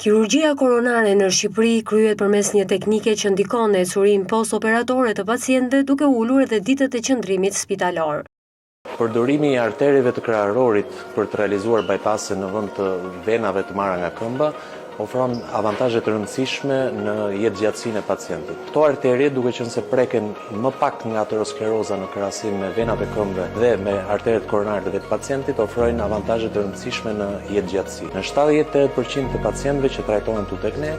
Kirurgjia koronare në Shqipëri kryhet përmes një teknike që ndikon në ecurinë post-operatore të pacientëve duke ulur edhe ditët e qëndrimit spitalor. Përdorimi i arterieve të kraharorit për të realizuar bypassin në vend të venave të marra nga këmba ofron avantazhe të rëndësishme në jetëgjatësinë e pacientit. Këto arterie, duke qenë se preken më pak nga ateroskleroza në krahasim me venat e këmbëve dhe me arteret koronare të vetë pacientit, ofrojnë avantazhe të rëndësishme në jetëgjatësi. Në 78% të pacientëve që trajtohen këtu tek ne,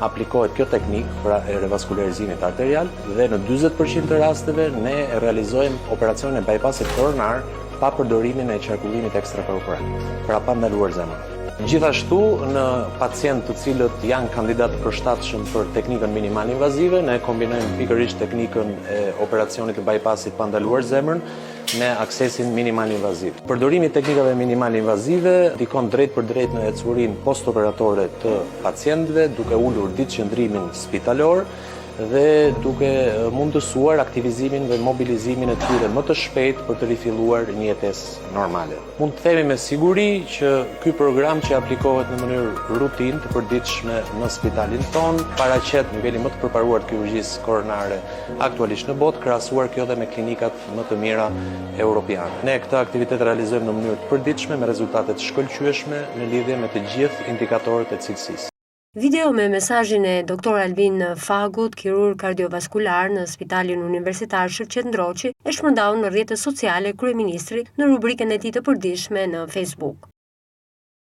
aplikohet kjo teknikë për revaskularizimit arterial dhe në 40% të rasteve ne realizojmë operacione bypassit koronar pa përdorimin e qarkullimit ekstrakorporal, pra pa ndaluar zemrën. Gjithashtu, në pacientë të cilët janë kandidat të përshtatshëm për teknikën minimal invazive, ne kombinojmë pikërisht teknikën e operacionit të bypassit pa ndaluar zemrën me aksesin minimal invaziv. Përdorimi i teknikave minimal invazive ndikon drejt për drejt në ecurinë postoperatore të pacientëve, duke ulur ditëqëndrimin spitalor dhe duke mundësuar aktivizimin dhe mobilizimin e tyre më të shpejt për të rifilluar një jetesë normale. Mund të themi me siguri që ky program që aplikohet në mënyrë rutinë të përditshme në spitalin ton paraqet nivelin më të përparuar të kirurgjisë koronare aktualisht në botë, krahasuar kjo dhe me klinikat më të mira europiane. Ne këtë aktivitet realizojmë në mënyrë të përditshme me rezultate të shkëlqyeshme në lidhje me të gjithë indikatorët e cilësisë. Video me mesazhin e Dr. Albin Fagut, kirurg kardiovaskular në Spitalin Universitar Shërqet Ndroçi, e shpërndau në rrjetet sociale kryeministri në rubrikën e tij të përditshme në Facebook.